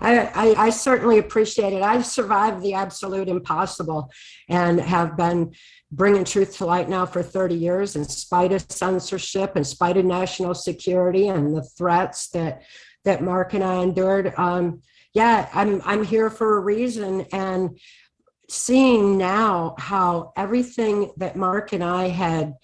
I certainly appreciate it. I've survived the absolute impossible and have been bringing truth to light now for 30 years in spite of censorship, in spite of national security and the threats that Mark and I endured. I'm here for a reason, and seeing now how everything that Mark and I had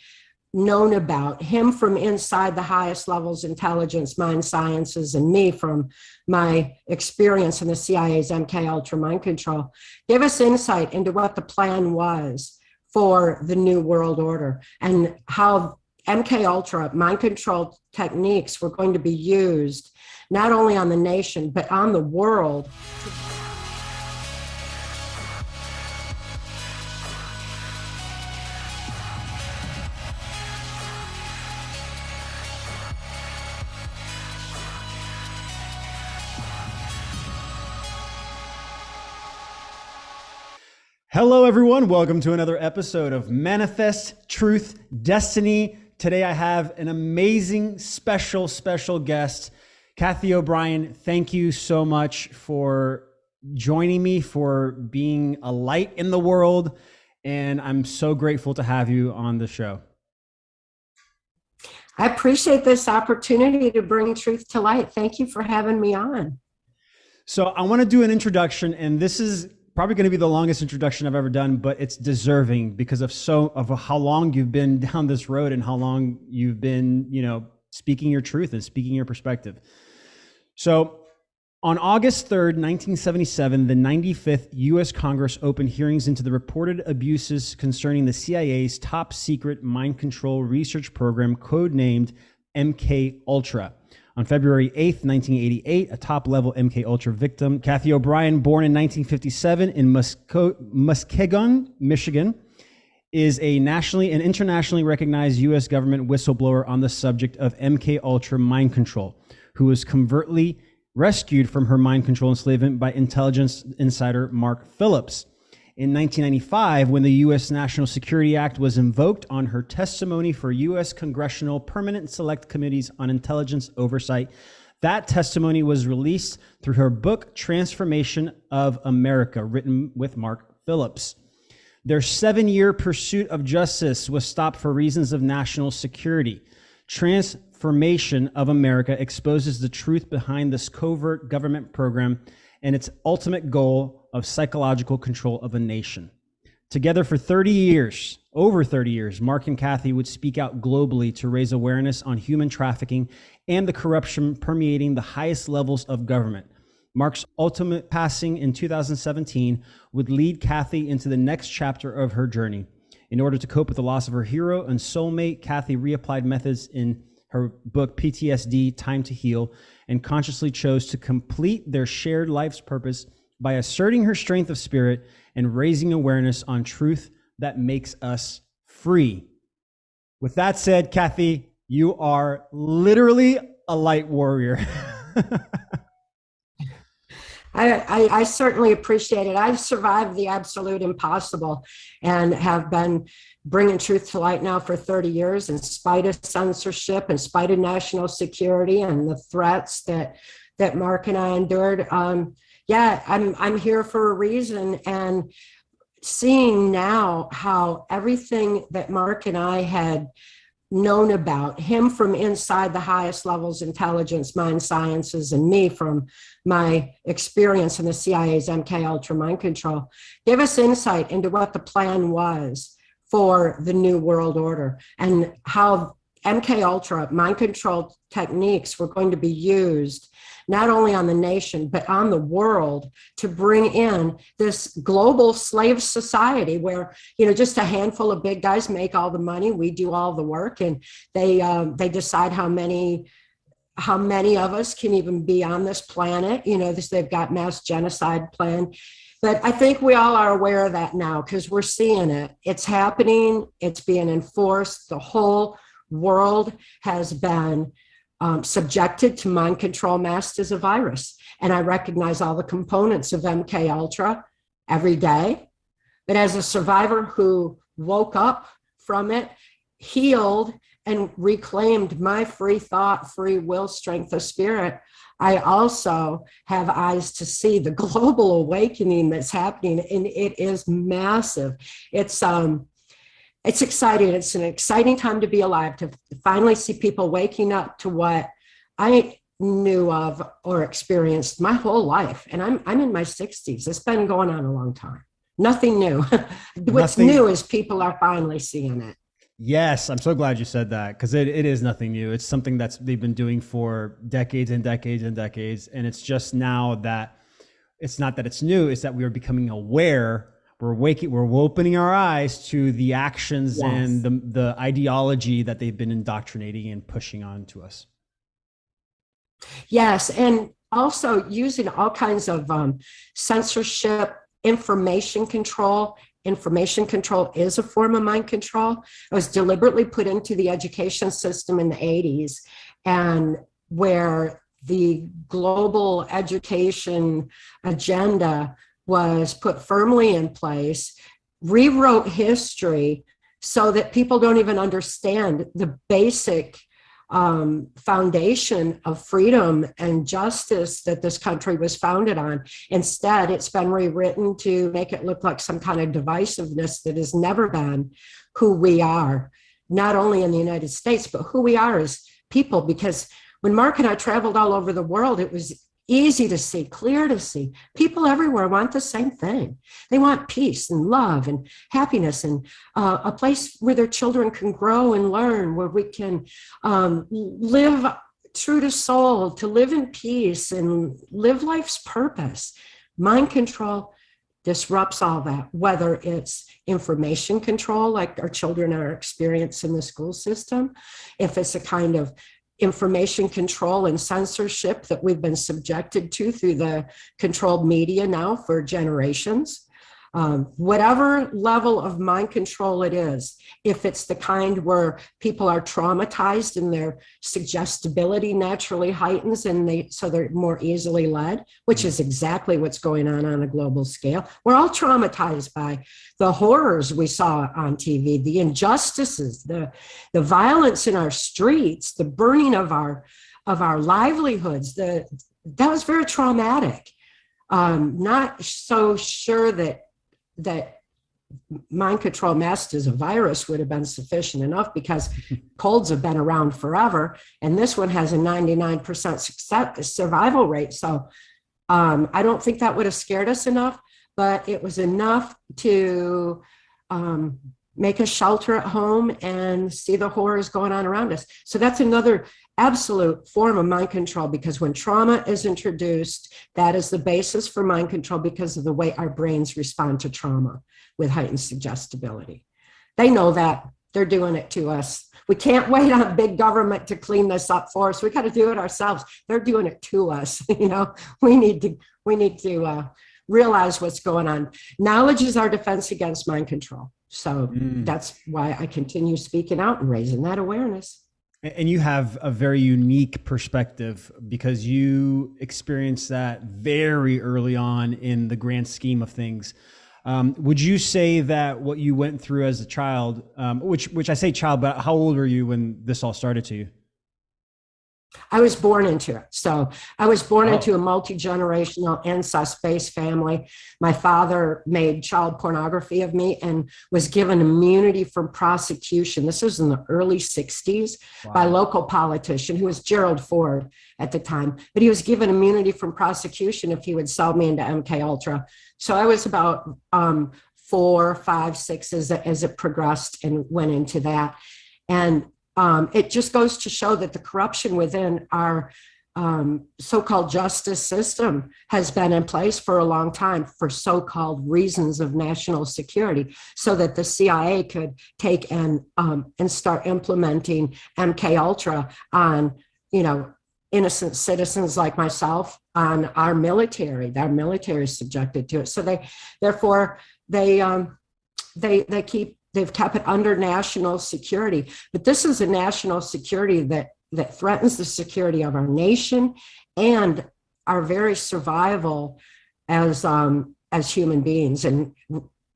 known about him from inside the highest levels, intelligence, mind sciences, and me from my experience in the CIA's MK Ultra mind control, gave us insight into what the plan was for the New World Order and how MK Ultra mind control techniques were going to be used not only on the nation, but on the world. Hello, everyone. Welcome to another episode of Manifest Truth Destiny. Today, I have an amazing, special guest, Cathy O'Brien. Thank you so much for joining me, for being a light in the world. And I'm so grateful to have you on the show. I appreciate this opportunity to bring truth to light. Thank you for having me on. So I want to do an introduction, and this is probably going to be the longest introduction I've ever done, but it's deserving because of how long you've been down this road and how long you've been, speaking your truth and speaking your perspective. So on August 3rd, 1977, the 95th US Congress opened hearings into the reported abuses concerning the CIA's top secret mind control research program, codenamed MK Ultra. On February 8th, 1988, a top-level MK Ultra victim, Cathy O'Brien, born in 1957 in Muskegon, Michigan, is a nationally and internationally recognized US government whistleblower on the subject of MK Ultra mind control, who was covertly rescued from her mind control enslavement by intelligence insider Mark Phillips. In 1995, when the U.S. National Security Act was invoked on her testimony for U.S. Congressional Permanent Select Committees on Intelligence Oversight, that testimony was released through her book, Transformation of America, written with Mark Phillips. Their 7-year pursuit of justice was stopped for reasons of national security. Transformation of America exposes the truth behind this covert government program and its ultimate goal of psychological control of a nation. Together for over 30 years, Mark and Cathy would speak out globally to raise awareness on human trafficking and the corruption permeating the highest levels of government. Mark's ultimate passing in 2017 would lead Cathy into the next chapter of her journey. In order to cope with the loss of her hero and soulmate, Cathy reapplied methods in her book, PTSD, Time to Heal, and consciously chose to complete their shared life's purpose by asserting her strength of spirit and raising awareness on truth that makes us free. With that said, Cathy, you are literally a light warrior. I certainly appreciate it. I've survived the absolute impossible and have been bringing truth to light now for 30 years in spite of censorship, in spite of national security and the threats that Mark and I endured. I'm here for a reason, and seeing now how everything that Mark and I had known about him from inside the highest levels, intelligence, mind sciences, and me from my experience in the CIA's MK Ultra mind control, gave us insight into what the plan was for the New World Order and how MK Ultra mind control techniques were going to be used not only on the nation, but on the world to bring in this global slave society where, just a handful of big guys make all the money, we do all the work, and they decide how many of us can even be on this planet. They've got mass genocide plan. But I think we all are aware of that now because we're seeing it. It's happening. It's being enforced. The whole world has been subjected to mind control masked as a virus. And I recognize all the components of MK Ultra every day. But as a survivor who woke up from it, healed, and reclaimed my free thought, free will, strength of spirit, I also have eyes to see the global awakening that's happening, and it is massive. It's exciting. It's an exciting time to be alive, to finally see people waking up to what I knew of or experienced my whole life. And I'm in my 60s. It's been going on a long time. Nothing new. What's new is people are finally seeing it. Yes, I'm so glad you said that, because it is nothing new. It's something they've been doing for decades and decades and decades. And it's just now that it's not that it's new, it's that we are becoming aware. We're opening our eyes to the actions and the ideology that they've been indoctrinating and pushing on to us. Yes, and also using all kinds of censorship, information control. Information control is a form of mind control. It was deliberately put into the education system in the 80s, and where the global education agenda was put firmly in place, rewrote history so that people don't even understand the basic foundation of freedom and justice that this country was founded on. Instead, it's been rewritten to make it look like some kind of divisiveness that has never been who we are, not only in the United States, but who we are as people. Because when Mark and I traveled all over the world, it was easy to see, clear to see. People everywhere want the same thing. They want peace and love and happiness, and a place where their children can grow and learn, where we can live true to soul, to live in peace and live life's purpose. Mind control disrupts all that, whether it's information control, like our children are experiencing in the school system, if it's a kind of information control and censorship that we've been subjected to through the controlled media now for generations. Whatever level of mind control it is, if it's the kind where people are traumatized and their suggestibility naturally heightens and so they're more easily led, which is exactly what's going on a global scale. We're all traumatized by the horrors we saw on TV, the injustices, the violence in our streets, the burning of our livelihoods. That was very traumatic. Not so sure that mind control masked as a virus would have been sufficient enough, because colds have been around forever, and this one has a 99% survival rate. So I don't think that would have scared us enough, but it was enough to make us shelter at home and see the horrors going on around us. So that's another absolute form of mind control, because when trauma is introduced, that is the basis for mind control, because of the way our brains respond to trauma with heightened suggestibility. They know that. They're doing it to us. We can't wait on big government to clean this up for us. We got to do it ourselves. They're doing it to us. We need to realize what's going on. Knowledge is our defense against mind control. So that's why I continue speaking out and raising that awareness. And you have a very unique perspective, because you experienced that very early on in the grand scheme of things. Would you say that what you went through as a child, which I say child, but how old were you when this all started to you? I was born into it. So I was born into a multi-generational incest-based family. My father made child pornography of me and was given immunity from prosecution. This was in the early 60s by a local politician who was Gerald Ford at the time. But he was given immunity from prosecution if he would sell me into MK Ultra. So I was about 4, 5, 6 as it progressed and went into that. And it just goes to show that the corruption within our so-called justice system has been in place for a long time for so-called reasons of national security, so that the CIA could take and start implementing MK Ultra on, innocent citizens like myself, on our military. Our military is subjected to it. So they've kept it under national security. But this is a national security that threatens the security of our nation and our very survival as human beings. And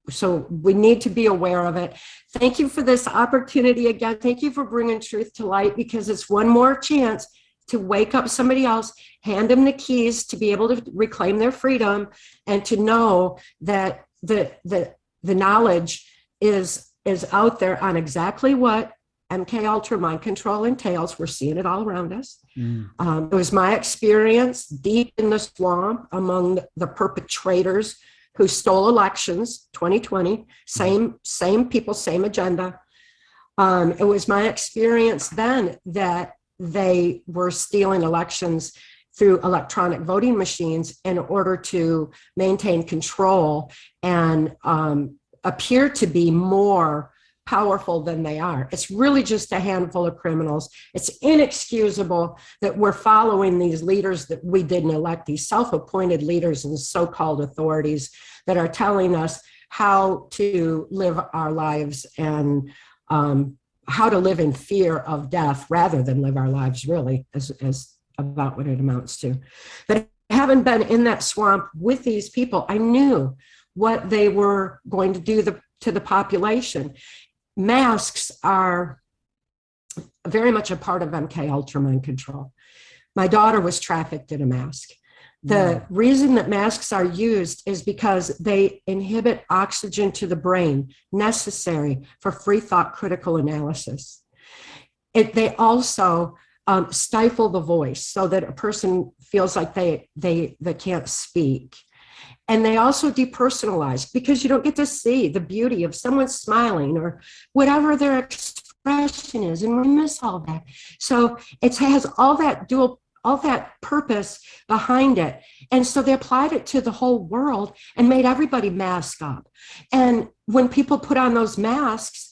so we need to be aware of it. Thank you for this opportunity again. Thank you for bringing truth to light, because it's one more chance to wake up somebody else, hand them the keys to be able to reclaim their freedom, and to know that the knowledge is out there on exactly what MK Ultra mind control entails. We're seeing it all around us. It was my experience deep in the swamp among the perpetrators who stole elections, 2020, same people, same agenda. It was my experience then that they were stealing elections through electronic voting machines in order to maintain control and appear to be more powerful than they are. It's really just a handful of criminals. It's inexcusable that we're following these leaders that we didn't elect, these self-appointed leaders and so-called authorities that are telling us how to live our lives and how to live in fear of death rather than live our lives, really, as about what it amounts to. But having been in that swamp with these people, I knew what they were going to do to the population. Masks are very much a part of MK Ultra mind control. My daughter was trafficked in a mask. The reason that masks are used is because they inhibit oxygen to the brain necessary for free thought critical analysis. They also stifle the voice so that a person feels like they can't speak. And they also depersonalize because you don't get to see the beauty of someone smiling or whatever their expression is. And we miss all that. So it has all that purpose behind it. And so they applied it to the whole world and made everybody mask up. And when people put on those masks,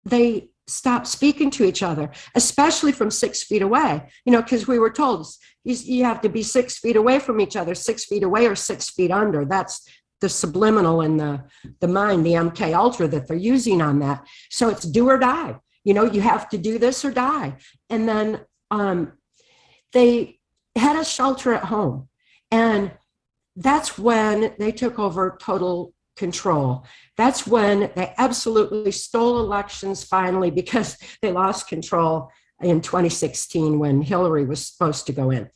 they stop speaking to each other, especially from 6 feet away, because we were told you have to be 6 feet away from each other, 6 feet away or 6 feet under. That's the subliminal in the mind, the MK Ultra that they're using on that. So it's do or die. You have to do this or die. And then they had us shelter at home. And that's when they took over total control. That's when they absolutely stole elections finally, because they lost control in 2016 when Hillary was supposed to go in.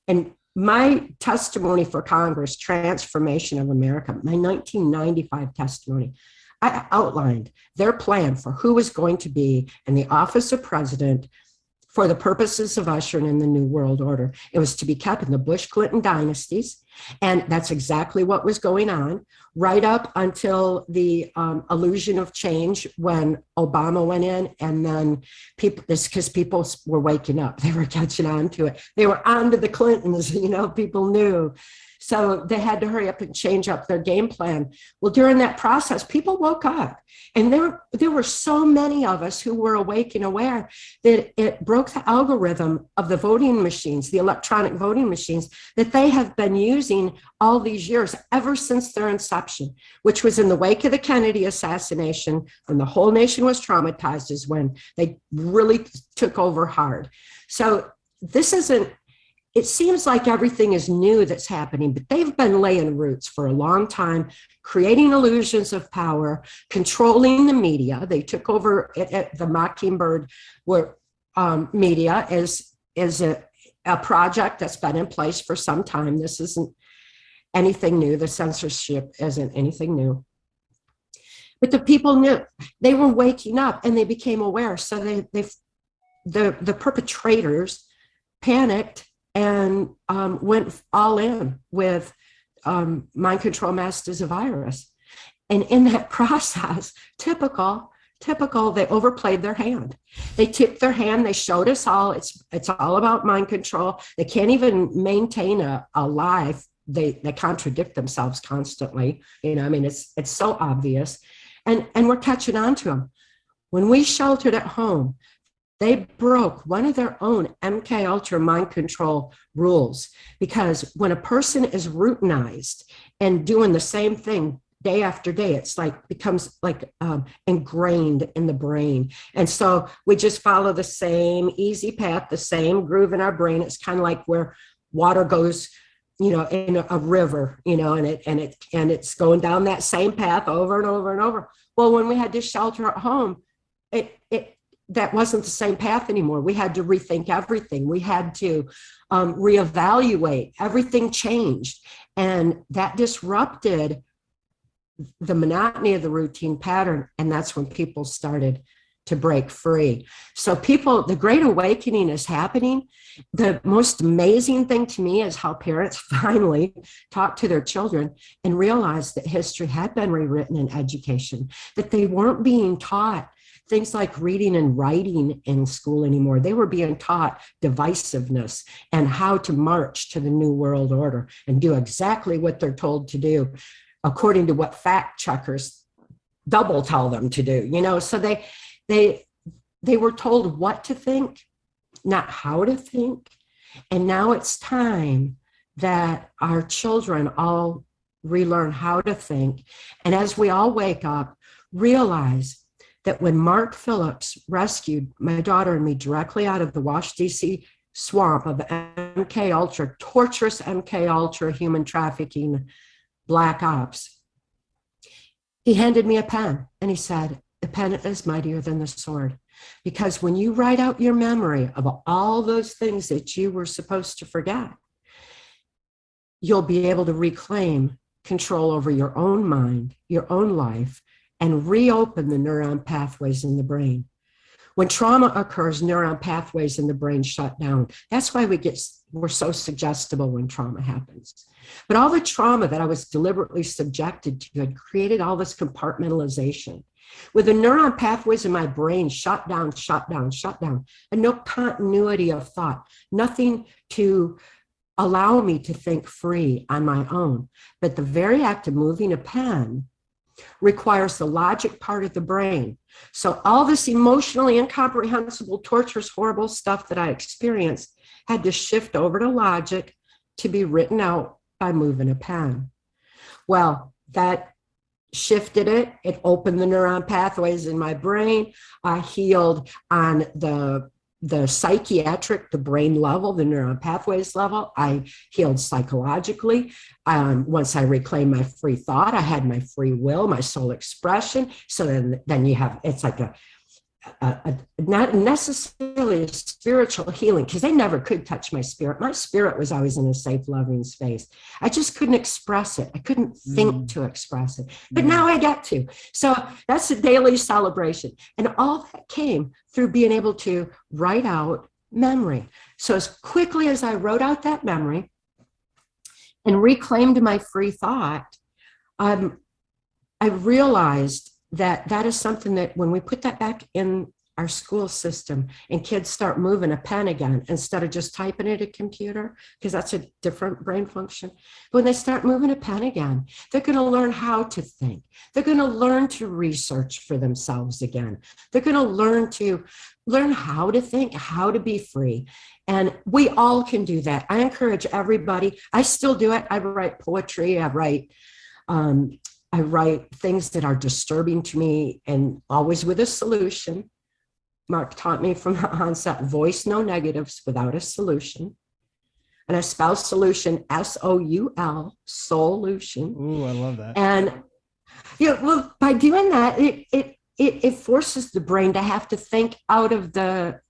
And my testimony for Congress, TRANCE Formation of America, my 1995 testimony, I outlined their plan for who was going to be in the office of president for the purposes of ushering in the New World Order. It was to be kept in the Bush-Clinton dynasties. And that's exactly what was going on right up until the illusion of change when Obama went in. And then because people were waking up, they were catching on to it. They were on to the Clintons, people knew. So they had to hurry up and change up their game plan. Well, during that process, people woke up. And there were so many of us who were awake and aware that it broke the algorithm of the voting machines, the electronic voting machines that they have been using all these years, ever since their inception, which was in the wake of the Kennedy assassination, when the whole nation was traumatized, is when they really took over hard. So it seems like everything is new that's happening, but they've been laying roots for a long time, creating illusions of power, controlling the media. They took over at the Mockingbird media is a project that's been in place for some time. This isn't anything new. The censorship isn't anything new. But the people knew. They were waking up and they became aware. So the perpetrators panicked and went all in with mind control masked as a virus. And in that process, typical, they overplayed their hand. They tipped their hand. They showed us all. It's all about mind control. They can't even maintain a life. They contradict themselves constantly. It's so obvious. And we're catching on to them. When we sheltered at home, they broke one of their own MK Ultra mind control rules, because when a person is routinized and doing the same thing day after day, it's becomes ingrained in the brain. And so we just follow the same easy path, the same groove in our brain. It's kind of like where water goes, in a river, and it's going down that same path over and over and over. Well, when we had to shelter at home, that wasn't the same path anymore. We had to rethink everything. We had to reevaluate. Everything changed. And that disrupted the monotony of the routine pattern. And that's when people started to break free. So the Great Awakening is happening. The most amazing thing to me is how parents finally talk to their children and realize that history had been rewritten in education, that they weren't being taught things like reading and writing in school anymore. They were being taught divisiveness and how to march to the New World Order and do exactly what they're told to do, according to what fact checkers double tell them to do. So they were told what to think, not how to think. And now it's time that our children all relearn how to think. And as we all wake up, realize that when Mark Phillips rescued my daughter and me directly out of the Washington, D.C. swamp of MK Ultra, torturous MK Ultra human trafficking black ops, he handed me a pen and he said, "The pen is mightier than the sword." Because when you write out your memory of all those things that you were supposed to forget, you'll be able to reclaim control over your own mind, your own life, and reopen the neuron pathways in the brain. When trauma occurs, neuron pathways in the brain shut down. That's why we're so suggestible when trauma happens. But all the trauma that I was deliberately subjected to had created all this compartmentalization. With the neuron pathways in my brain shut down, and no continuity of thought, nothing to allow me to think free on my own. But the very act of moving a pen requires the logic part of the brain. So all this emotionally incomprehensible, torturous, horrible stuff that I experienced had to shift over to logic to be written out by moving a pen. Well, that shifted it. It opened the neuron pathways in my brain. I healed on the psychiatric, the brain level, the neuron pathways level. I healed psychologically. Once I reclaimed my free thought, I had my free will, my soul expression. So then you have, it's like a not necessarily a spiritual healing, because they never could touch my spirit. My spirit was always in a safe, loving space. I just couldn't express it. I couldn't think to express it. But now I get to. So that's a daily celebration. And all that came through being able to write out memory. So as quickly as I wrote out that memory and reclaimed my free thought, I realized that is something that when we put that back in our school system and kids start moving a pen again, instead of just typing at a computer, because that's a different brain function. When they start moving a pen again, they're going to learn how to think. They're going to learn to research for themselves again. They're going to learn how to think, how to be free. And we all can do that. I encourage everybody. I still do it. I write poetry. I write things that are disturbing to me, and always with a solution. Mark taught me from the onset, voice no negatives without a solution. And I spell solution S-O-U-L, solution. Ooh, I love that. And well, by doing that, it forces the brain to have to think out of the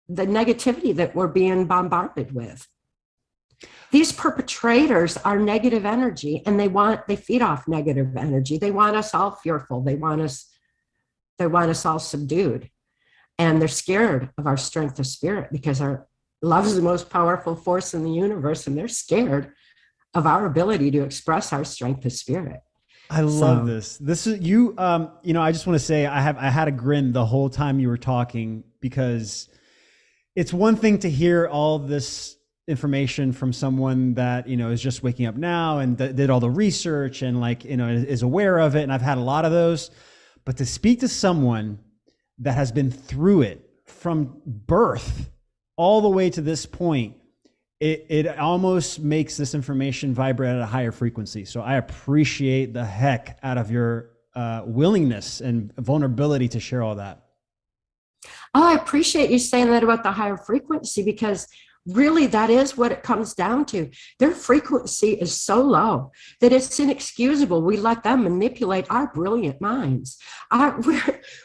negativity that we're being bombarded with. These perpetrators are negative energy, and they feed off negative energy. They want us all fearful. They want us all subdued. And they're scared of our strength of spirit, because our love is the most powerful force in the universe, and they're scared of our ability to express our strength of spirit. I love this. This is you. I just want to say I had a grin the whole time you were talking, because it's one thing to hear all this information from someone that, is just waking up now and did all the research and is aware of it. And I've had a lot of those, but to speak to someone that has been through it from birth all the way to this point, it almost makes this information vibrate at a higher frequency. So I appreciate the heck out of your willingness and vulnerability to share all that. Oh, I appreciate you saying that about the higher frequency, because really, that is what it comes down to. Their frequency is so low that it's inexcusable. We let them manipulate our brilliant minds.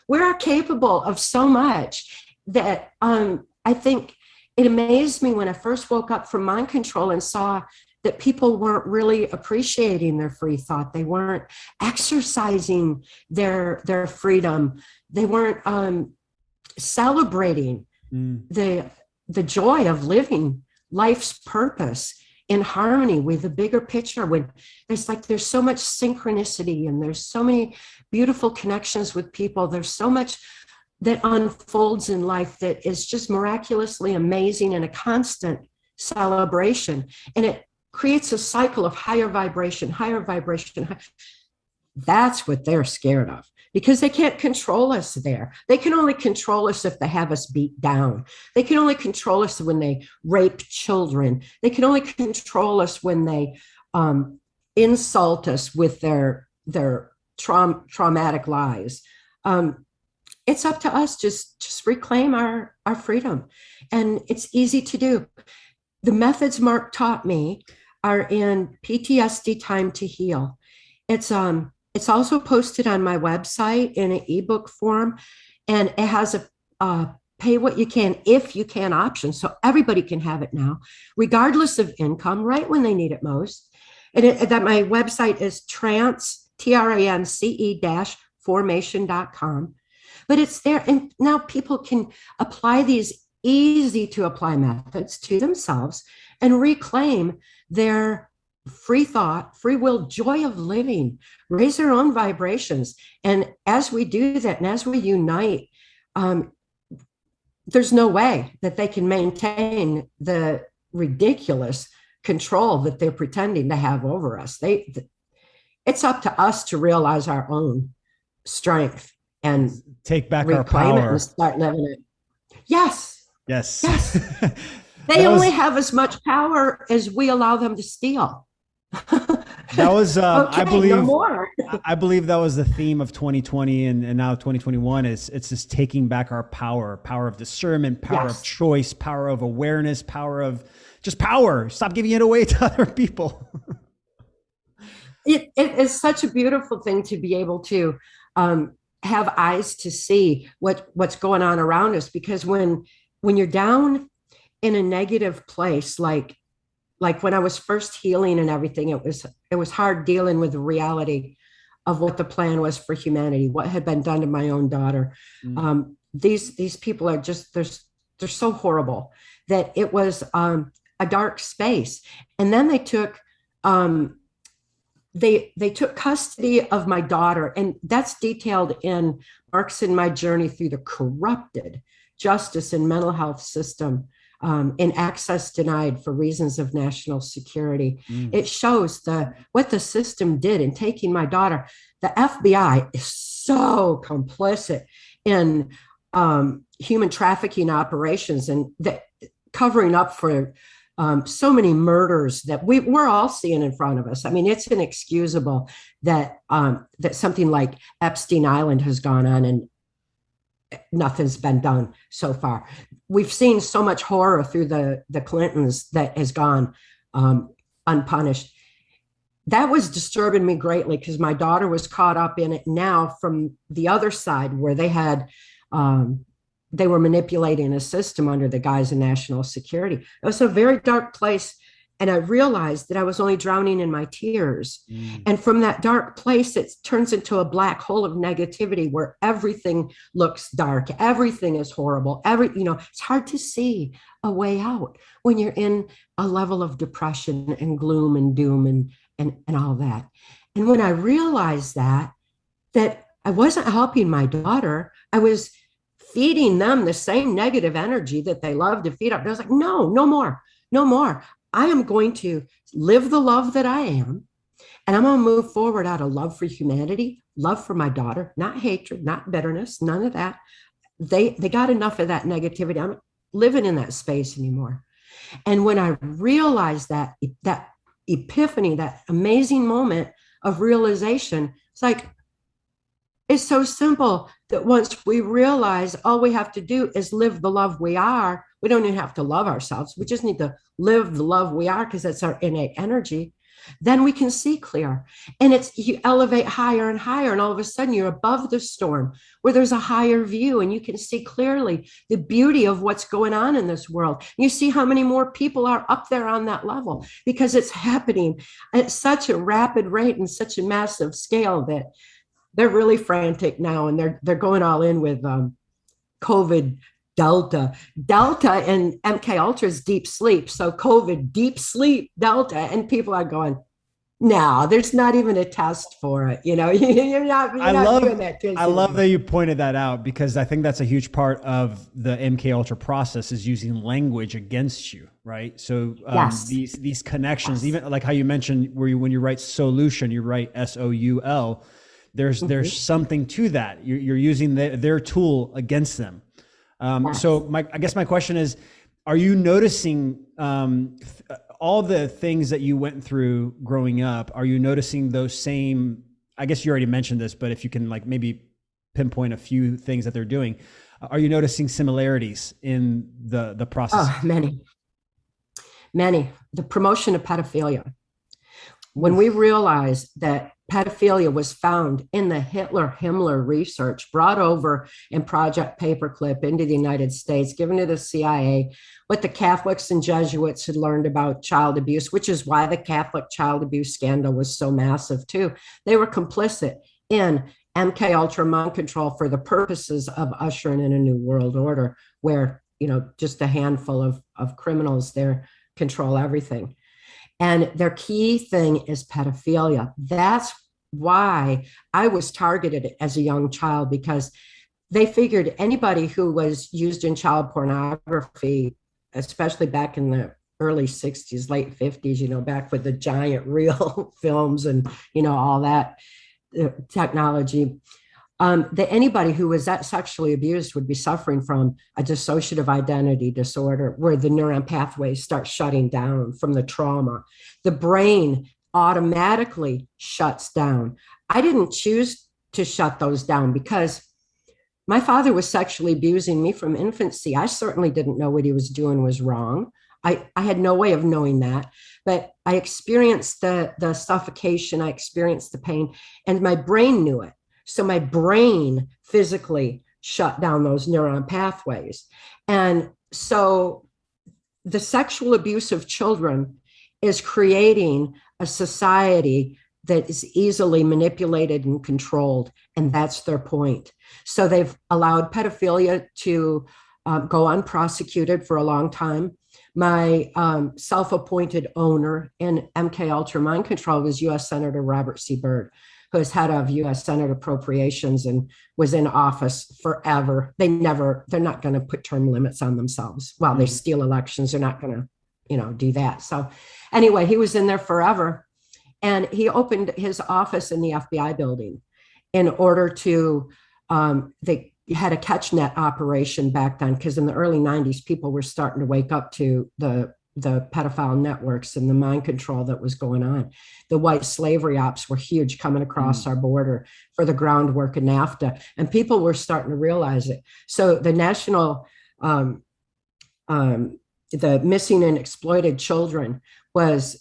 We're capable of so much that I think it amazed me when I first woke up from mind control and saw that people weren't really appreciating their free thought. They weren't exercising their freedom. They weren't celebrating the joy of living life's purpose in harmony with the bigger picture. When there's so much synchronicity and there's so many beautiful connections with people. There's so much that unfolds in life that is just miraculously amazing and a constant celebration. And it creates a cycle of higher vibration, higher vibration. That's what they're scared of, because they can't control us there. They can only control us if they have us beat down. They can only control us when they rape children. They can only control us when they insult us with their traumatic lies. It's up to us. Just reclaim our freedom. And it's easy to do. The methods Mark taught me are in PTSD Time to Heal. It's also posted on my website in an ebook form, and it has a pay what you can if you can option. So everybody can have it now, regardless of income, right when they need it most. And that my website is TRANCE, TRANCE-formation.com. But it's there. And now people can apply these easy to apply methods to themselves and reclaim their free thought, free will, joy of living, raise their own vibrations. And as we do that, and as we unite, there's no way that they can maintain the ridiculous control that they're pretending to have over us. It's up to us to realize our own strength and take back our power and start living it. Yes. Yes. They only have as much power as we allow them to steal. That was, okay, I believe, no more. I believe that was the theme of 2020 and now 2021 it's just taking back our power of discernment, power of choice, power of awareness, power of just power. Stop giving it away to other people. It is such a beautiful thing to be able to have eyes to see what's going on around us, because when you're down in a negative place, like when I was first healing and everything, it was hard dealing with the reality of what the plan was for humanity, what had been done to my own daughter. These people are just, they're so horrible that it was a dark space. And then they took they took custody of my daughter, and that's detailed in Mark's and My Journey Through the Corrupted Justice and Mental Health System, in access denied for reasons of national security. It shows what the system did in taking my daughter. The FBI is so complicit in human trafficking operations and covering up for so many murders that we're all seeing in front of us. I mean, it's inexcusable that something like Epstein Island has gone on and nothing's been done so far. We've seen so much horror through the Clintons that has gone unpunished. That was disturbing me greatly, because my daughter was caught up in it now from the other side, where they were manipulating a system under the guise of national security. It was a very dark place. And I realized that I was only drowning in my tears. And from that dark place, it turns into a black hole of negativity where everything looks dark. Everything is horrible. It's hard to see a way out when you're in a level of depression and gloom and doom and all that. And when I realized that I wasn't helping my daughter, I was feeding them the same negative energy that they love to feed up. I was like, no more. I am going to live the love that I am, and I'm going to move forward out of love for humanity, love for my daughter, not hatred, not bitterness, none of that. They got enough of that negativity. I'm not living in that space anymore. And when I realized that epiphany, that amazing moment of realization, it's so simple. that once we realize all we have to do is live the love we are, we don't even have to love ourselves. We just need to live the love we are because that's our innate energy. Then we can see clear. And it's you elevate higher and higher, and all of a sudden you're above the storm where there's a higher view and you can see clearly the beauty of what's going on in this world. You see how many more people are up there on that level because it's happening at such a rapid rate and such a massive scale that they're really frantic now, and they're going all in with COVID Delta. Delta and MK Ultra is deep sleep. So COVID, deep sleep, Delta. And people are going, no, there's not even a test for it. You're not doing that. I love that you pointed that out, because I think that's a huge part of the MK Ultra process is using language against you, right? So yes. these connections, yes. Even like how you mentioned when you write solution, you write SOUL. There's something to that. You're using their tool against them. Yes. So I guess my question is, are you noticing all the things that you went through growing up? Are you noticing those same, I guess you already mentioned this, but if you can like maybe pinpoint a few things that they're doing, are you noticing similarities in the process? Oh, many. The promotion of pedophilia. When we realized that pedophilia was found in the Himmler research brought over in Project Paperclip into the United States, given to the CIA, what the Catholics and Jesuits had learned about child abuse, which is why the Catholic child abuse scandal was so massive too. They were complicit in MK Ultra mind control for the purposes of ushering in a new world order where, just a handful of criminals there control everything. And their key thing is pedophilia. That's why I was targeted as a young child, because they figured anybody who was used in child pornography, especially back in the early 60s, late 50s, back with the giant reel films and, all that technology, that anybody who was that sexually abused would be suffering from a dissociative identity disorder where the neuron pathways start shutting down from the trauma. The brain automatically shuts down. I didn't choose to shut those down because my father was sexually abusing me from infancy. I certainly didn't know what he was doing was wrong. I had no way of knowing that, but I experienced the suffocation, I experienced the pain, and my brain knew it. So my brain physically shut down those neuron pathways. And so the sexual abuse of children is creating a society that is easily manipulated and controlled. And that's their point. So they've allowed pedophilia to go unprosecuted for a long time. My self-appointed owner in MK Ultra Mind Control was US Senator Robert C. Byrd, who is head of US Senate Appropriations and was in office forever. They're not going to put term limits on themselves. While they steal elections, they're not going to, do that. So anyway, he was in there forever. And he opened his office in the FBI building in order to, they had a catch net operation back then, because in the early 90s, people were starting to wake up to the pedophile networks and the mind control that was going on. The white slavery ops were huge coming across our border for the groundwork of NAFTA, and people were starting to realize it. So the national, the missing and exploited children was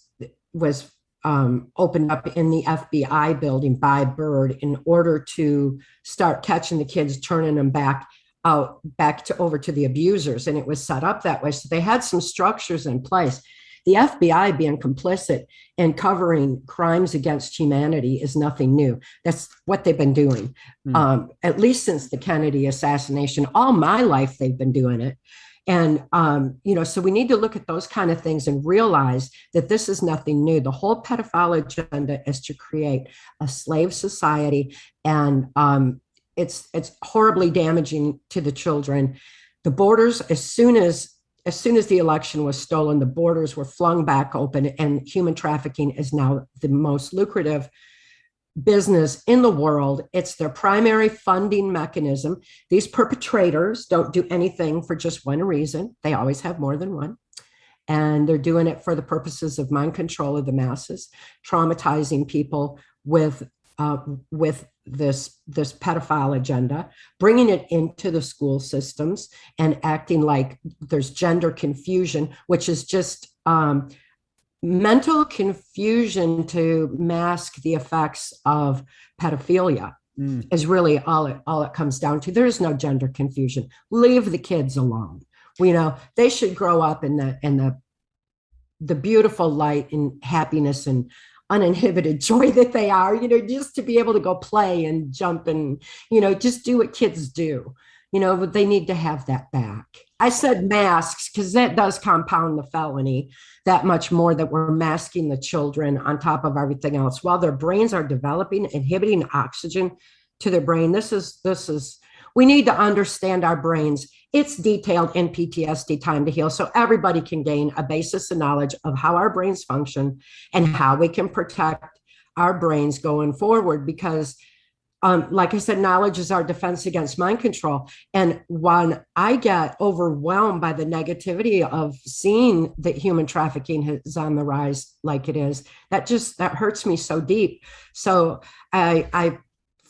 opened up in the FBI building by Byrd in order to start catching the kids, turning them back over to the abusers. And it was set up that way. So they had some structures in place. The FBI being complicit in covering crimes against humanity is nothing new. That's what they've been doing, at least since the Kennedy assassination. All my life, they've been doing it. And, so we need to look at those kind of things and realize that this is nothing new. The whole pedophile agenda is to create a slave society, and it's horribly damaging to the children. The borders, as soon as the election was stolen, the borders were flung back open, and human trafficking is now the most lucrative business in the world. It's their primary funding mechanism. These perpetrators don't do anything for just one reason. They always have more than one. And they're doing it for the purposes of mind control of the masses, traumatizing people with with this pedophile agenda, bringing it into the school systems and acting like there's gender confusion, which is just mental confusion to mask the effects of pedophilia. Is really all it comes down to. There is no gender confusion. Leave the kids alone. They should grow up in the beautiful light and happiness and uninhibited joy that they are, just to be able to go play and jump and, just do what kids do, but they need to have that back. I said masks because that does compound the felony that much more, that we're masking the children on top of everything else while their brains are developing, inhibiting oxygen to their brain. We need to understand our brains. It's detailed in PTSD Time to Heal, so everybody can gain a basis of knowledge of how our brains function and how we can protect our brains going forward. Because like I said, knowledge is our defense against mind control. And when I get overwhelmed by the negativity of seeing that human trafficking is on the rise like it is, that hurts me so deep. So I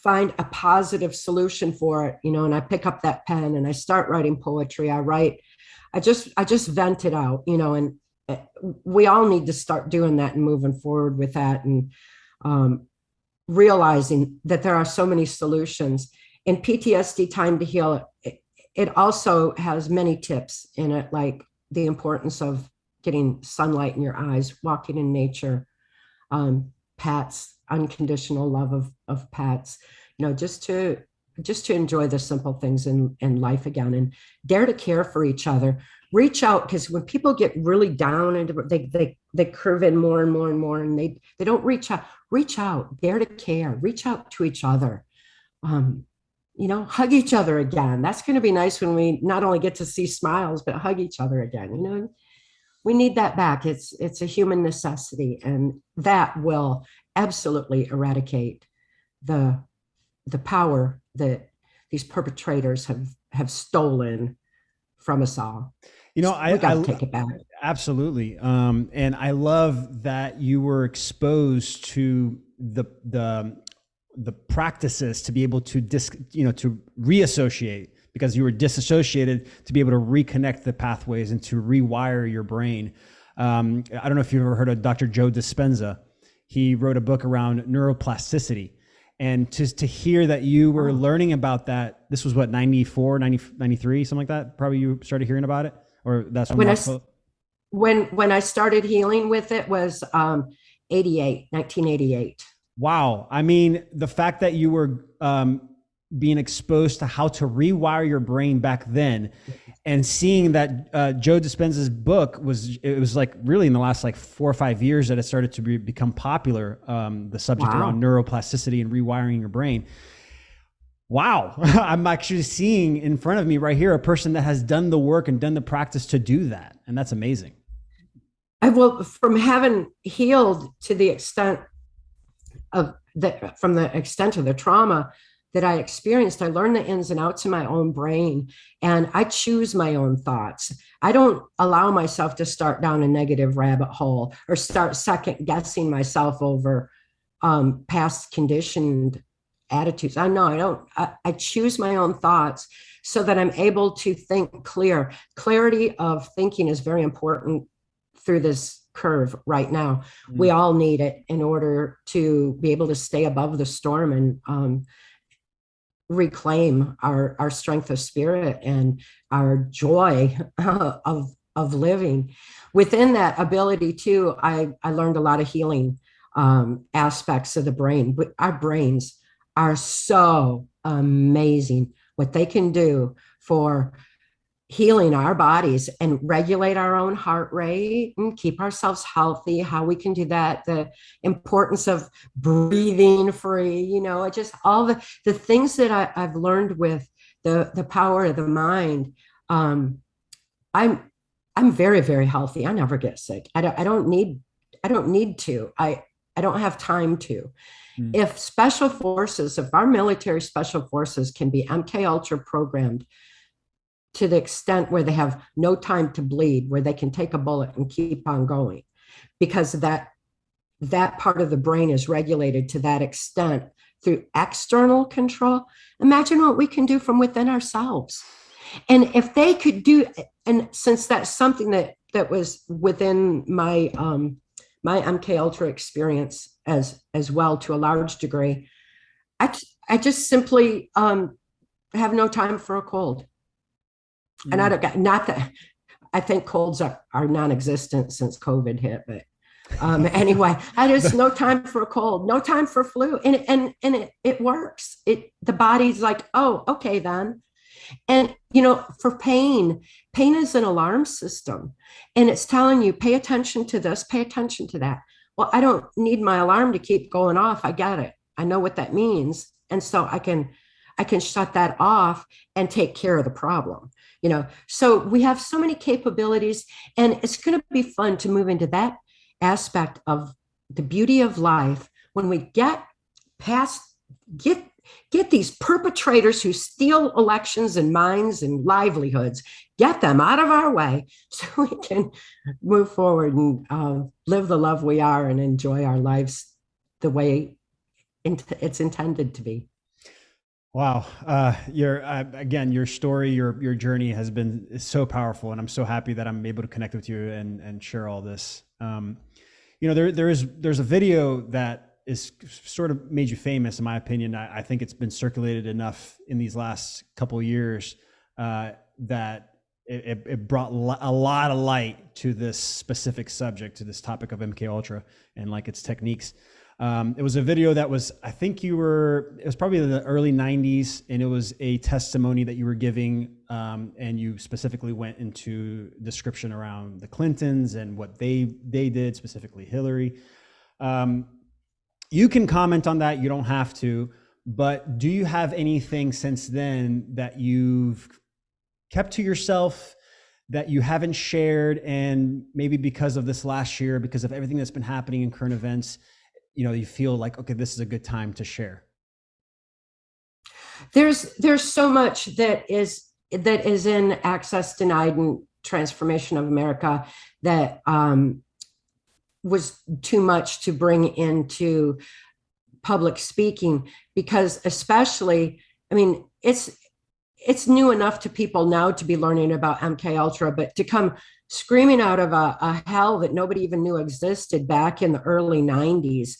find a positive solution for it, and I pick up that pen and I start writing poetry. I just vent it out, and we all need to start doing that and moving forward with that. And realizing that there are so many solutions. In PTSD Time to Heal, it also has many tips in it, like the importance of getting sunlight in your eyes, walking in nature, pets, unconditional love of pets, just to enjoy the simple things in life again, and dare to care for each other. Reach out, because when people get really down and they curve in more and more and more, and they don't reach out, dare to care, reach out to each other, hug each other again. That's going to be nice when we not only get to see smiles, but hug each other again. We need that back. It's a human necessity, and that will absolutely eradicate the power that these perpetrators have stolen from us all. We got to take it back. Absolutely. And I love that you were exposed to the practices to be able to to reassociate, because you were disassociated, to be able to reconnect the pathways and to rewire your brain. I don't know if you've ever heard of Dr. Joe Dispenza. He wrote a book around neuroplasticity. And to hear that you were learning about that, this was what, 94, 93, something like that? Probably you started hearing about it? Or that's when I started healing with it was 1988. Wow. I mean, the fact that you were being exposed to how to rewire your brain back then, and seeing that Joe Dispenza's book was like really in the last like 4 or 5 years that it started to become popular, the subject around neuroplasticity and rewiring your brain. Wow. I'm actually seeing in front of me right here a person that has done the work and done the practice to do that. And that's amazing. From having healed to the extent of from the extent of the trauma that I experienced, I learned the ins and outs of my own brain, and I choose my own thoughts. I don't allow myself to start down a negative rabbit hole or start second guessing myself over past conditioned attitudes. I don't. I choose my own thoughts so that I'm able to think clear. Clarity of thinking is very important through this curve right now. We all need it in order to be able to stay above the storm and reclaim our strength of spirit and our joy of living. Within that ability too, I learned a lot of healing aspects of the brain. But our brains are so amazing, what they can do for healing our bodies and regulate our own heart rate and keep ourselves healthy, how we can do that, the importance of breathing free, just all the things that I've learned with the power of the mind. I'm very, very healthy. I never get sick. I don't need to. I don't have time to. If our military special forces can be MK Ultra programmed to the extent where they have no time to bleed, where they can take a bullet and keep on going, because of that that part of the brain is regulated to that extent through external control, imagine what we can do from within ourselves. And if they could do, and since that's something that was within my my MK Ultra experience as well to a large degree, I just simply have no time for a cold. And I don't, not that I think colds are non-existent since COVID hit, but anyway, I just no time for a cold, no time for flu, and it works. The body's like, oh, okay then. And for pain is an alarm system, and it's telling you, pay attention to this, pay attention to that. Well, I don't need my alarm to keep going off. I get it. I know what that means, and so I can shut that off and take care of the problem. So we have so many capabilities, and it's going to be fun to move into that aspect of the beauty of life when we get these perpetrators who steal elections and minds and livelihoods, get them out of our way so we can move forward and live the love we are and enjoy our lives the way it's intended to be. Wow. Again, your story, your journey has been so powerful, and I'm so happy that I'm able to connect with you and share all this. There's a video that is sort of made you famous, in my opinion. I think it's been circulated enough in these last couple of years that it brought a lot of light to this specific subject, to this topic of MK Ultra and like its techniques. It was a video that was, I think it was probably in the early 90s, and it was a testimony that you were giving, and you specifically went into description around the Clintons and what they did, specifically Hillary. You can comment on that, you don't have to, but do you have anything since then that you've kept to yourself, that you haven't shared, and maybe because of this last year, because of everything that's been happening in current events, you feel like, okay, this is a good time to share? There's so much that is in Access Denied and Transformation of America that was too much to bring into public speaking, because especially, I mean, it's new enough to people now to be learning about MK Ultra, but to come screaming out of a hell that nobody even knew existed back in the early 90s,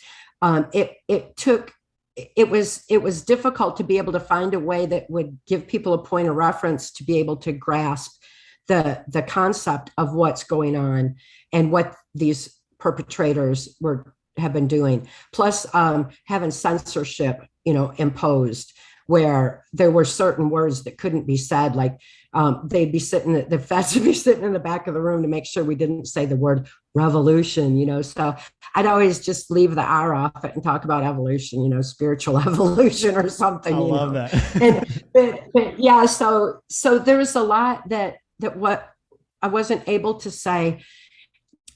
it was difficult to be able to find a way that would give people a point of reference to be able to grasp the concept of what's going on and what these perpetrators have been doing. Plus, having censorship, imposed, where there were certain words that couldn't be said, like they'd be the feds would be sitting in the back of the room to make sure we didn't say the word revolution, so I'd always just leave the R off it and talk about evolution, spiritual evolution or something. I love that. but yeah, so there was a lot that what I wasn't able to say.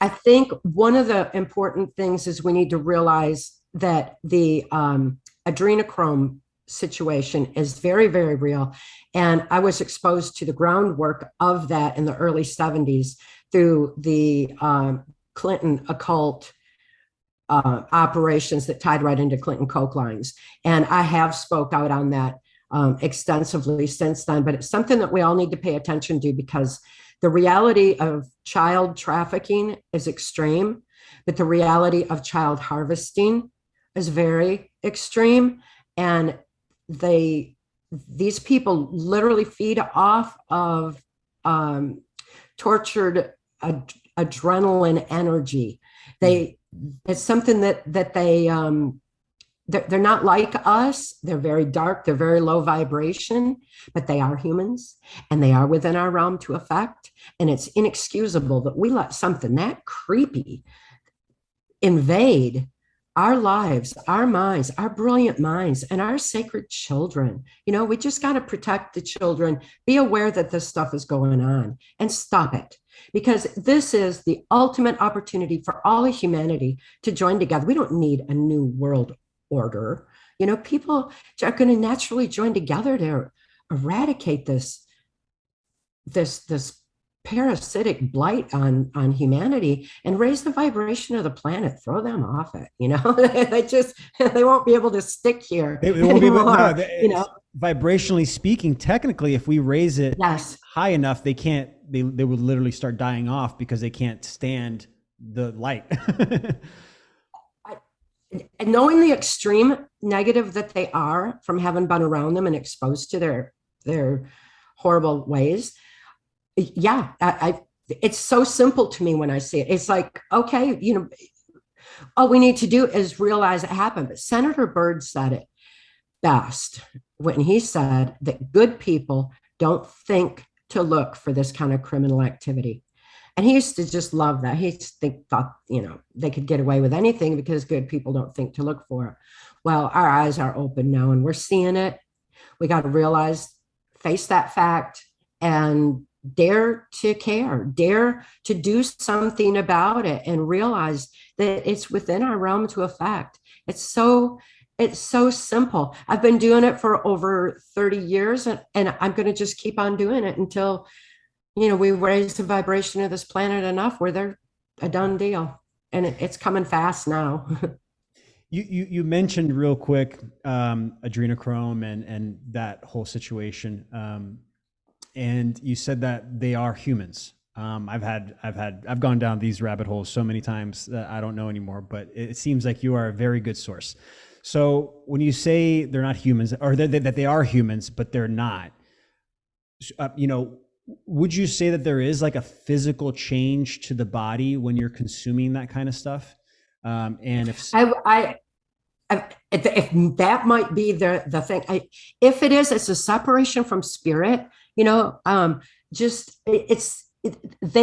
I think one of the important things is we need to realize that the adrenochrome situation is very, very real. And I was exposed to the groundwork of that in the early 70s through the Clinton occult operations that tied right into Clinton coke lines. And I have spoke out on that extensively since then, but it's something that we all need to pay attention to, because the reality of child trafficking is extreme, but the reality of child harvesting is very extreme. And these people literally feed off of tortured adrenaline energy. It's something that they're not like us. They're very dark. They're very low vibration, but they are humans, and they are within our realm to affect. And it's inexcusable that we let something that creepy invade our lives, our minds, our brilliant minds, and our sacred children. We just got to protect the children, be aware that this stuff is going on, and stop it. Because this is the ultimate opportunity for all of humanity to join together. We don't need a new world order. People are going to naturally join together to eradicate this parasitic blight on humanity and raise the vibration of the planet, throw them off it, they won't be able to stick here They won't be able, anymore, no, vibrationally speaking, technically, if we raise it yes, high enough, they would literally start dying off because they can't stand the light. And knowing the extreme negative that they are from having been around them and exposed to their horrible ways. Yeah, it's so simple to me when I see it. It's like, okay, all we need to do is realize it happened. But Senator Byrd said it best when he said that good people don't think to look for this kind of criminal activity. And he used to just love that. He thought, they could get away with anything because good people don't think to look for it. Well, our eyes are open now and we're seeing it. We got to realize, face that fact, and dare to care, dare to do something about it, and realize that it's within our realm to affect. It's so simple. I've been doing it for over 30 years and I'm going to just keep on doing it until, we raise the vibration of this planet enough where they're a done deal. And it's coming fast now. You mentioned real quick adrenochrome and that whole situation. And you said that they are humans. I've gone down these rabbit holes so many times that I don't know anymore, but it seems like you are a very good source. So when you say they're not humans, or that they are humans, but they're not, would you say that there is like a physical change to the body when you're consuming that kind of stuff? And if that might be the thing, if it is, it's a separation from spirit. They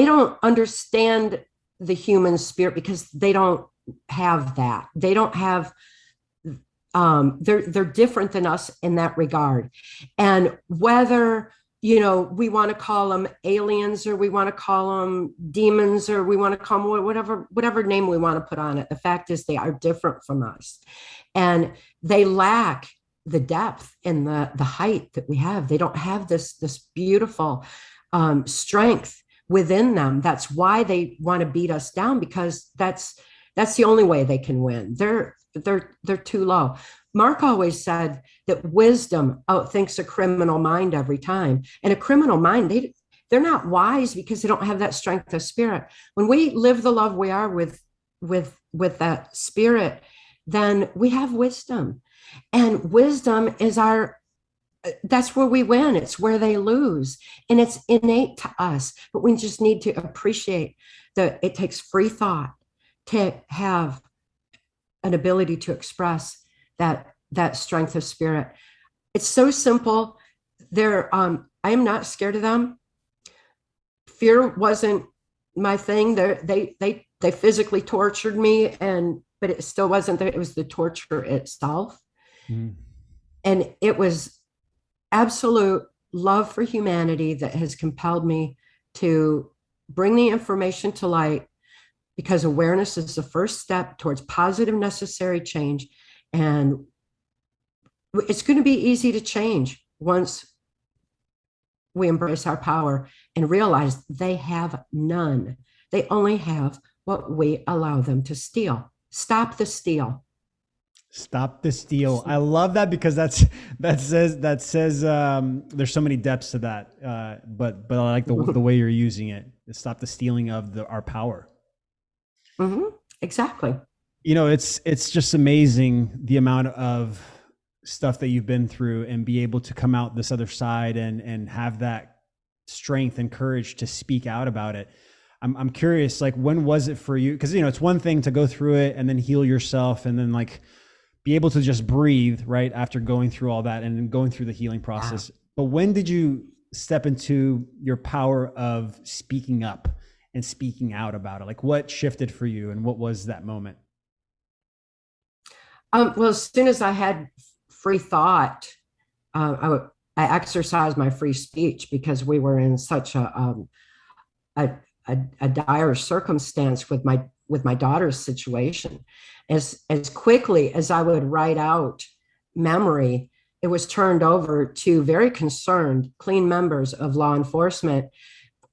don't understand the human spirit because they don't have that. They don't have. They're different than us in that regard, and whether we want to call them aliens, or we want to call them demons, or we want to call them whatever name we want to put on it. The fact is, they are different from us, and they lack the depth and the height that we have. They don't have this beautiful strength within them. That's why they want to beat us down, because that's the only way they can win. They're too low. Mark always said that wisdom outthinks a criminal mind every time. And a criminal mind, they're not wise because they don't have that strength of spirit. When we live the love we are with that spirit, then we have wisdom. And wisdom is that's where we win. It's where they lose. And it's innate to us. But we just need to appreciate that it takes free thought to have an ability to express that strength of spirit. It's so simple. I am not scared of them. Fear wasn't my thing. They physically tortured me, but it still wasn't. It was the torture itself. Mm. And it was absolute love for humanity that has compelled me to bring the information to light, because awareness is the first step towards positive, necessary change. And it's going to be easy to change once we embrace our power and realize they have none. They only have what we allow them to steal. Stop the steal. Stop the steal. I love that, because that says there's so many depths to that. But I like the way you're using it. Stop the stealing of our power. Mm-hmm. Exactly. It's just amazing the amount of stuff that you've been through, and be able to come out this other side and have that strength and courage to speak out about it. I'm curious, like, when was it for you? Because, it's one thing to go through it and then heal yourself and then like be able to just breathe right after going through all that and then going through the healing process. Yeah. But when did you step into your power of speaking up and speaking out about it? Like, what shifted for you, and what was that moment? Well, as soon as I had free thought, I exercised my free speech, because we were in such a dire circumstance with my daughter's situation. As quickly as I would write out memory, it was turned over to very concerned, clean members of law enforcement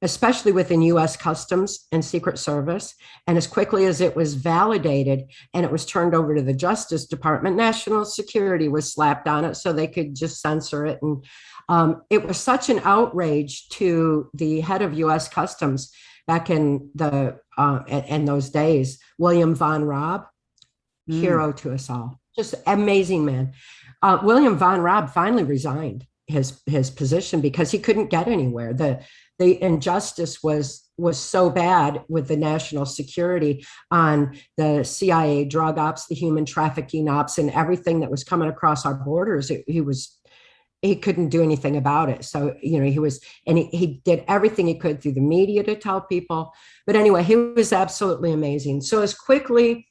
especially within US Customs and Secret Service. And as quickly as it was validated and it was turned over to the Justice Department, national security was slapped on it so they could just censor it. And it was such an outrage to the head of US Customs back in those days, William Von Raab, hero to us all, just amazing man. William Von Raab finally resigned his position because he couldn't get anywhere. The injustice was so bad with the national security on the CIA drug ops, the human trafficking ops, and everything that was coming across our borders. He couldn't do anything about it. So, he did everything he could through the media to tell people. But anyway, he was absolutely amazing. So as quickly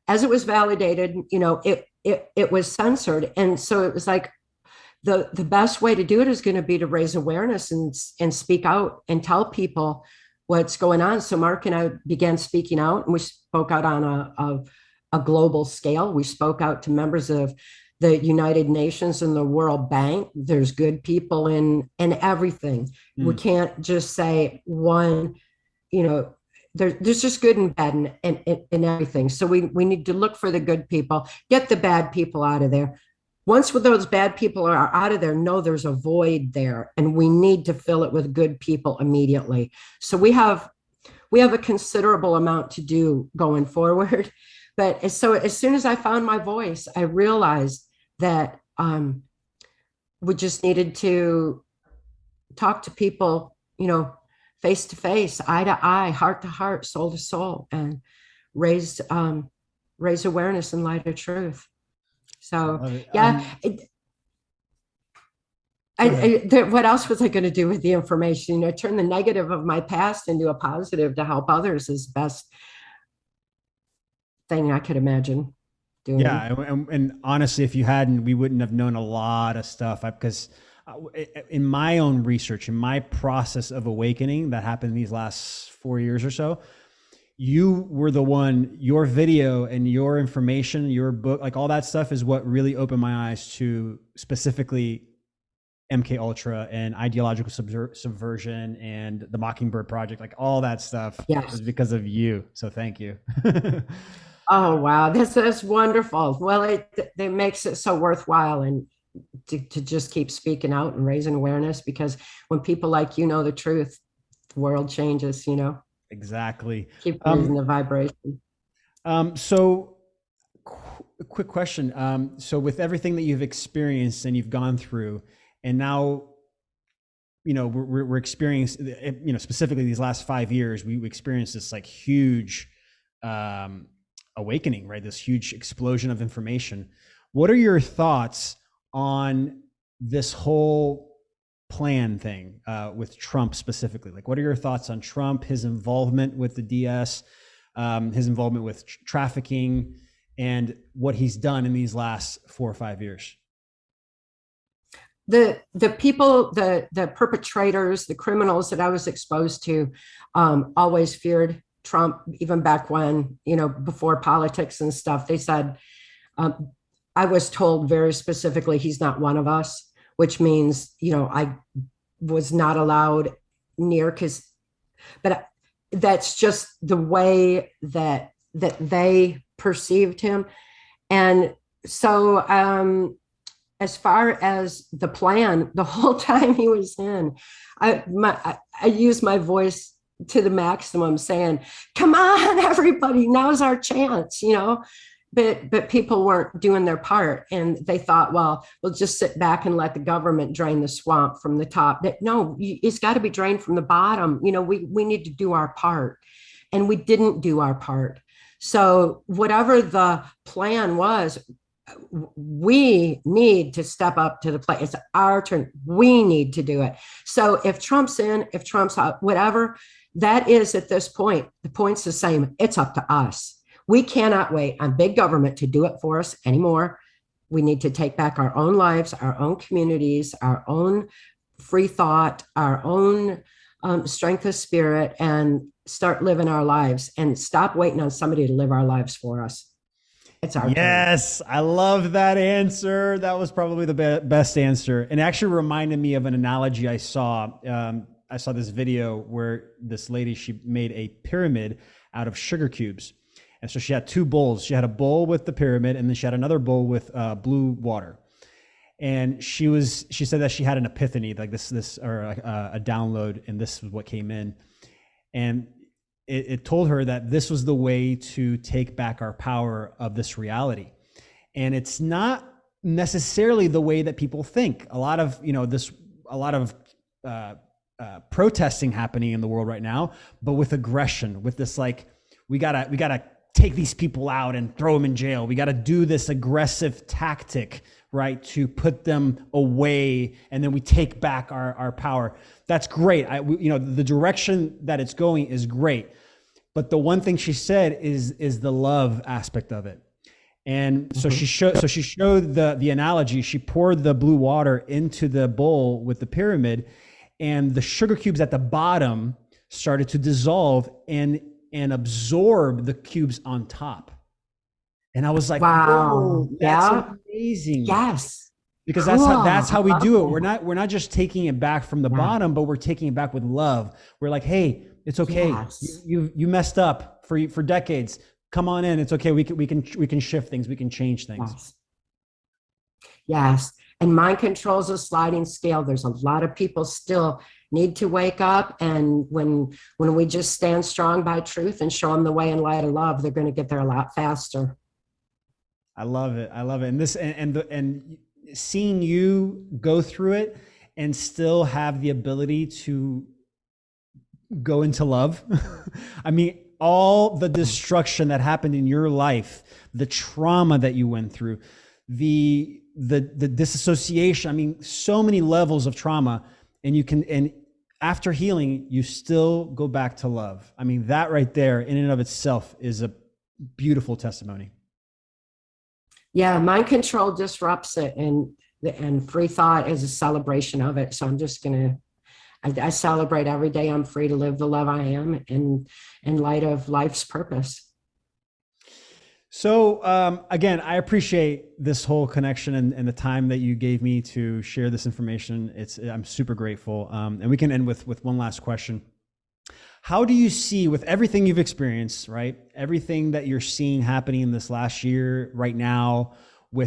as it was validated, it was censored. And so it was like, the best way to do it is going to be to raise awareness and speak out and tell people what's going on. So Mark and I began speaking out, and we spoke out on a global scale. We spoke out to members of the United Nations and the World Bank. There's good people in everything. We can't just say one, there's just good and bad in everything. So we need to look for the good people, get the bad people out of there. Once those bad people are out of there, know there's a void there, and we need to fill it with good people immediately. So we have a considerable amount to do going forward. But as soon as I found my voice, I realized that we just needed to talk to people, face to face, eye to eye, heart to heart, soul to soul, and raise awareness in light of truth. So, yeah. What else was I going to do with the information? Turn the negative of my past into a positive to help others is the best thing I could imagine doing. Yeah. And honestly, if you hadn't, we wouldn't have known a lot of stuff, because in my own research, in my process of awakening that happened these last 4 years or so, you were the one, your video and your information, your book, like all that stuff is what really opened my eyes to specifically MK Ultra and ideological subversion and the Mockingbird Project, like all that stuff. Yes. Was because of you. So thank you. Oh, wow. That's wonderful. Well, it makes it so worthwhile, and to just keep speaking out and raising awareness, because when people like you know the truth, the world changes, Exactly. Keep raising the vibration. So quick question. So with everything that you've experienced and you've gone through, and now, we're experiencing, specifically these last 5 years, we experienced this like huge awakening, right? This huge explosion of information. What are your thoughts on this whole plan thing with Trump specifically? Like, what are your thoughts on Trump, his involvement with the DS, his involvement with trafficking, and what he's done in these last 4 or 5 years? The people, the perpetrators, the criminals that I was exposed to always feared Trump, even back when, before politics and stuff. They said, I was told very specifically, he's not one of us, which means, I was not allowed near, but that's just the way that they perceived him. And so, as far as the plan, the whole time he was in, I used my voice to the maximum, saying, come on, everybody, now's our chance, But people weren't doing their part, and they thought, well, we'll just sit back and let the government drain the swamp from the top. No, it's got to be drained from the bottom. We need to do our part, and we didn't do our part. So whatever the plan was, we need to step up to the plate. It's our turn. We need to do it. So if Trump's in, if Trump's out, whatever that is at this point, the point's the same. It's up to us. We cannot wait on big government to do it for us anymore. We need to take back our own lives, our own communities, our own free thought, our own strength of spirit, and start living our lives and stop waiting on somebody to live our lives for us. It's our Yes, turn. I love that answer. That was probably the best answer. And it actually reminded me of an analogy I saw. I saw this video where this lady, she made a pyramid out of sugar cubes. And so she had two bowls. She had a bowl with the pyramid, and then she had another bowl with blue water. And she said that she had an epiphany, like a download, and this was what came in. And it told her that this was the way to take back our power of this reality. And it's not necessarily the way that people think. A lot of protesting happening in the world right now, but with aggression, with this, like, we gotta take these people out and throw them in jail. We gotta do this aggressive tactic, right, to put them away, and then we take back our power. That's great. The direction that it's going is great. But the one thing she said is the love aspect of it. And so she showed the analogy. She poured the blue water into the bowl with the pyramid, and the sugar cubes at the bottom started to dissolve and absorb the cubes on top. And I was like, wow, that's amazing. Yes. Because that's how we do it. We're not just taking it back from the bottom, but we're taking it back with love. We're like, hey, it's okay. Yes. You messed up for decades. Come on in. It's okay. We can shift things. We can change things. Yes. And mind control is a sliding scale. There's a lot of people still need to wake up. And when we just stand strong by truth and show them the way and light of love, they're going to get there a lot faster. I love it. And seeing you go through it and still have the ability to go into love. I mean, all the destruction that happened in your life, the trauma that you went through, the disassociation. I mean, so many levels of trauma, and after healing, you still go back to love. I mean, that right there in and of itself is a beautiful testimony. Yeah, mind control disrupts it, and free thought is a celebration of it. So I'm just I celebrate every day I'm free to live the love I am in light of life's purpose. So again, I appreciate this whole connection and the time that you gave me to share this information. I'm super grateful. And we can end with one last question. How do you see, with everything you've experienced, right? Everything that you're seeing happening in this last year right now,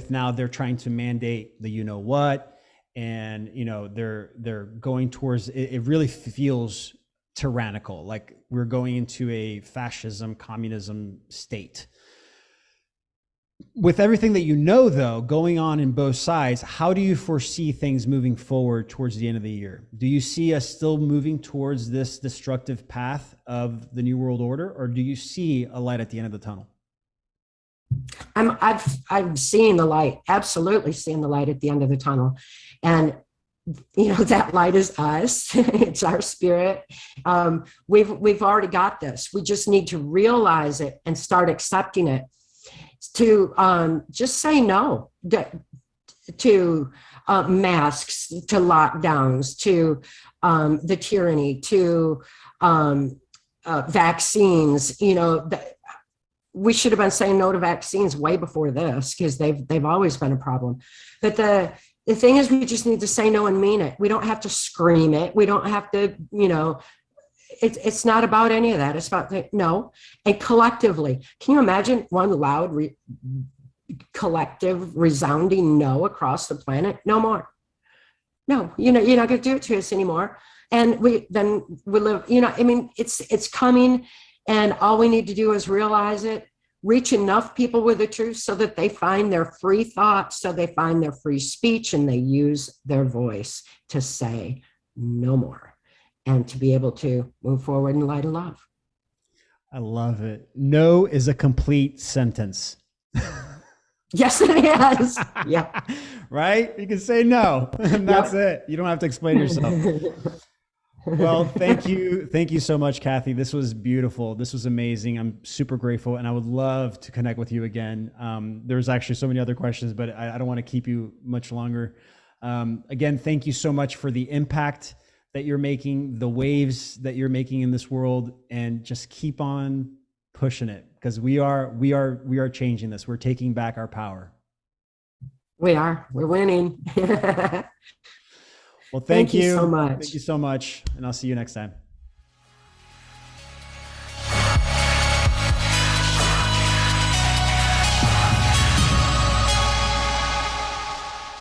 now they're trying to mandate the you-know-what, and they're going towards it really feels tyrannical, like we're going into a fascism, communism state. With everything that though, going on in both sides, how do you foresee things moving forward towards the end of the year? Do you see us still moving towards this destructive path of the New World Order, or do you see a light at the end of the tunnel? I'm seeing the light, absolutely seeing the light at the end of the tunnel. And that light is us. It's our spirit. We've already got this. We just need to realize it and start accepting it. To just say no to masks, to lockdowns, to the tyranny, to vaccines. We should have been saying no to vaccines way before this, because they've always been a problem. But the thing is, we just need to say no and mean it. We don't have to scream it. We don't have to, it's not about any of that. It's about no. And collectively, can you imagine one loud, collective, resounding no across the planet? No more. No, you're not going to do it to us anymore. And we live, it's coming. And all we need to do is realize it, reach enough people with the truth so that they find their free thoughts, so they find their free speech, and they use their voice to say no more, and to be able to move forward in light of love. I love it. No is a complete sentence. Yes, it is. Yeah. Right? You can say no, and that's it. You don't have to explain yourself. Well, thank you. Thank you so much, Cathy. This was beautiful. This was amazing. I'm super grateful, and I would love to connect with you again. There's actually so many other questions, but I don't want to keep you much longer. Again, thank you so much for the impact that you're making, the waves that you're making in this world, and just keep on pushing it, because we are changing this. We're taking back our power. We're winning. Well, thank you so much. Thank you so much. And I'll see you next time.